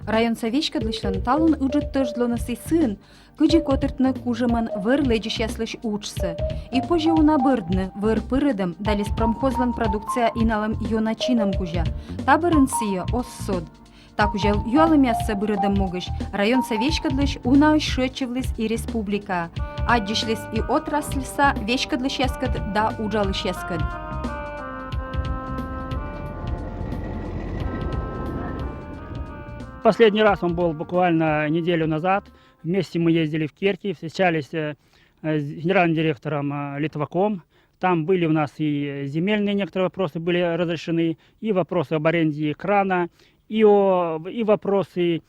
Район Савичка длишлан талун уджет тоже длонасы сын, кыджи котыртны кужеман выр леджиш яслыш учсы. И позже уна бырдны, выр пырыдым, далис промхозлан продукция иналым юначинам кужа. Табырын сия оссод. Так уже юалым ясса бырыдым могыш, район Савичка длиш уна шөчевлис и республика. Аддишлис и отрасльса вешка длиш яскад да уджалыш яскад. Последний раз он был буквально неделю назад. Вместе мы ездили в Керки, встречались с генеральным директором Литваком. Там были у нас и земельные некоторые вопросы были разрешены, и вопросы об аренде крана, и вопросы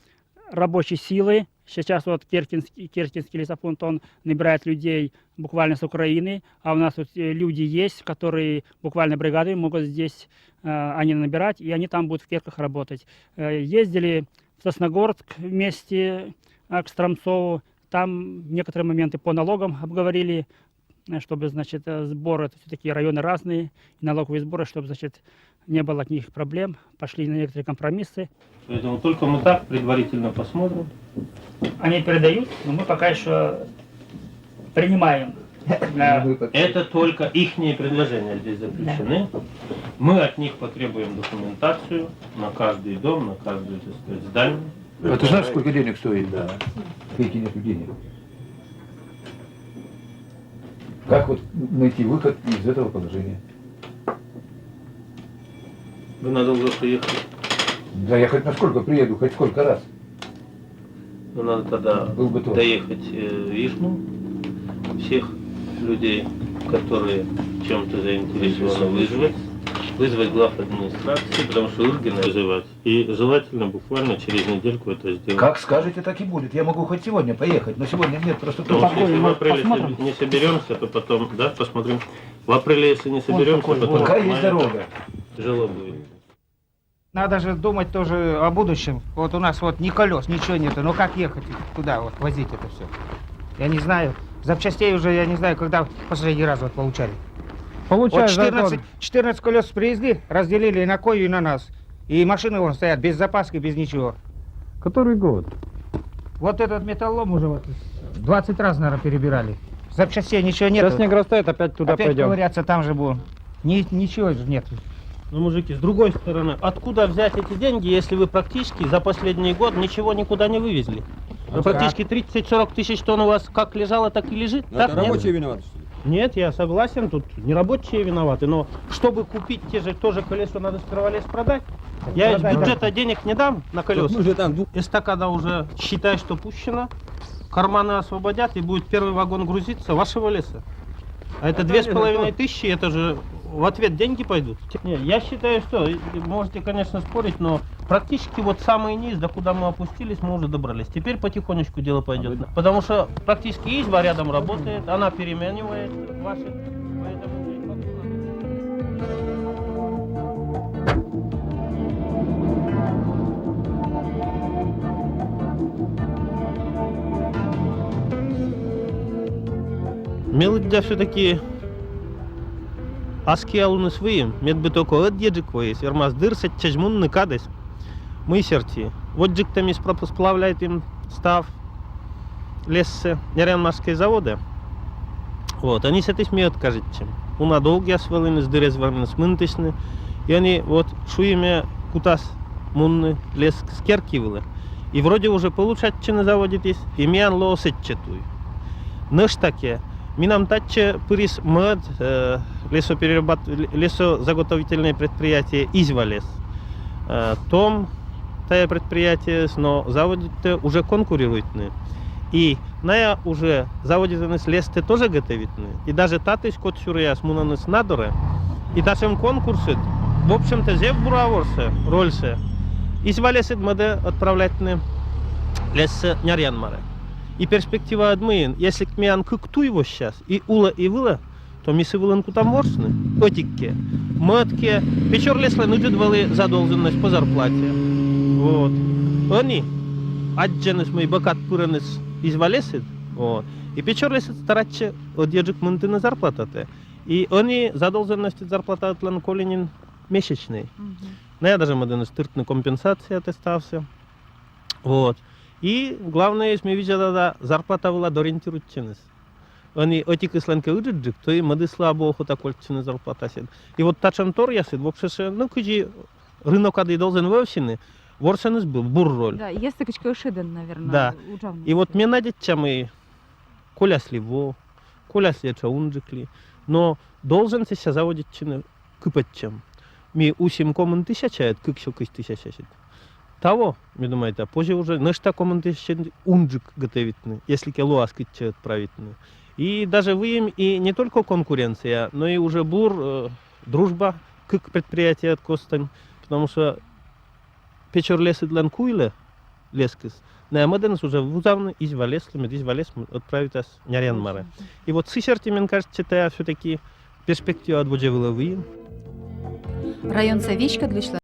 рабочей силы. Сейчас вот Керченский лесофонд, он набирает людей буквально с Украины, а у нас вот люди есть, которые буквально бригадами могут здесь они набирать, и они там будут в Керках работать. Ездили в Сосногорск вместе к Стромцову, там некоторые моменты по налогам обговорили, чтобы, значит, сборы, это все-таки районы разные, и налоговые сборы, чтобы, значит, не было никаких проблем, пошли на некоторые компромиссы. Поэтому только мы так предварительно посмотрим. Они передают, но мы пока еще принимаем. Это только их предложения здесь запрещены. Мы от них потребуем документацию на каждый дом, на каждое, так сказать, здание. А ты знаешь, сколько денег стоит? Да. Эти нету денег. Как вот найти выход из этого положения? Вы надолго приехали? Да я хоть насколько приеду, хоть сколько раз. Ну, надо тогда доехать в Ишму, всех людей, которые чем-то заинтересованы, вызвать глав администрации, потому что Иргина вызывать. И желательно буквально через недельку это сделать. Как скажете, так и будет. Я могу хоть сегодня поехать, но сегодня нет просто Ну, толку. если в апреле не соберемся, то потом, да, посмотрим. В апреле, если не соберемся, потом... Пока есть дорога. Тяжело будет. Надо же думать тоже о будущем. Вот у нас вот ни колес, ничего нету. Но как ехать туда, вот возить это все? Я не знаю. Запчастей уже, я не знаю, когда последний раз вот получали. Вот 14 колес привезли, разделили и на Кою, и на нас. И машины вон стоят без запаски, без ничего. Который год? Вот этот металлом уже вот 20 раз, наверное, перебирали. Запчастей ничего нет. Сейчас снег растает, опять туда опять пойдем. ковыряться там же будем. Ничего же нет. Ну, мужики, с другой стороны, откуда взять эти деньги, если вы практически за последний год ничего никуда не вывезли? Вы практически 30-40 тысяч тонн у вас как лежало, так и лежит. Но так, это рабочие виноваты, что ли? Нет, я согласен, тут не рабочие виноваты, но чтобы купить тоже колесо, надо сперва лес продать. Я из бюджета денег не дам на колеса. Мы же там Эстакада уже, считай, что пущена, карманы освободят, и будет первый вагон грузиться вашего леса. А это 2500, это же в ответ деньги пойдут. Не, я считаю, что, можете, конечно, спорить, но практически вот самый низ, до куда мы опустились, мы уже добрались. Теперь потихонечку дело пойдет. Потому что практически изба рядом работает, она переменивает ваши... Мелодия все-таки аски алуны своим, медбитоко отдеджиквоес, ермаз дырсать чажмун ныкадес. Мы серти. Вот джиктами сплавляет им став лессе нерянмарские заводы. Вот, они с этой смеют, кажется, чем. У надолги освоены, с дырезварны, смынтысны. И они вот шуями кутас мунны лес скеркивали. И вроде уже получать, че на заводе есть, и мян лоосетчетуй. Наш таке. Минам татче пырис мед лесозаготовительное предприятие Извалес. Том тая предприятие, но заводы уже конкурируютные. И на уже заводе лес тоже готовитные. И даже татыш кот сюряс мунаныс надоре. И ташем конкурсы, в общем-то, зев бураворсе, рольсе. Извалесет моде отправлять лес нярянмаре. И перспектива адмыин, если к мян кукту его сейчас, и ула и выла, то мисы выланку там ворсны, отикке, матке, печор лесли нуджидвали задолженность по зарплате. Вот. Они, адженес мой бакат пуранес извалесит, вот. И печор лесит старатче одержик мынты на зарплатате. И они задолженность зарплата от ланколинин месячный. Но я даже моден стыртный компенсация отостався. Вот. И главное, мы видели, да, зарплата была ориентирующаяся. Они эти кисленки уджик, то и мы слабо охота кольцевая зарплата сед. И вот тачантор я сед, вообще, ну, куди рынок ады должен вовсины, ворсенес был бурроль. Да, є такий шиден, наверное, Да. у Джавні. И вот мне надетчами коля сливо, коля слеча унджикли, но должен себя заводить чины кыпатчем. Ми усим коммун тысячает, как еще кысь тысячает. Того, мне думаете, позже уже нечто коммун тысячает унджик готовитный, если келуас кытчает правительный. И даже вы им и не только конкуренция, но и уже бур, дружба к предприятию от Костань, потому что печор лесы для куйле лескис, на Амаденс уже вузавны из Валеслами, из Валесм отправить нас Нярянмаре. И вот сысерти, мне кажется, это все-таки перспектива отводя выловы. Район Савічка для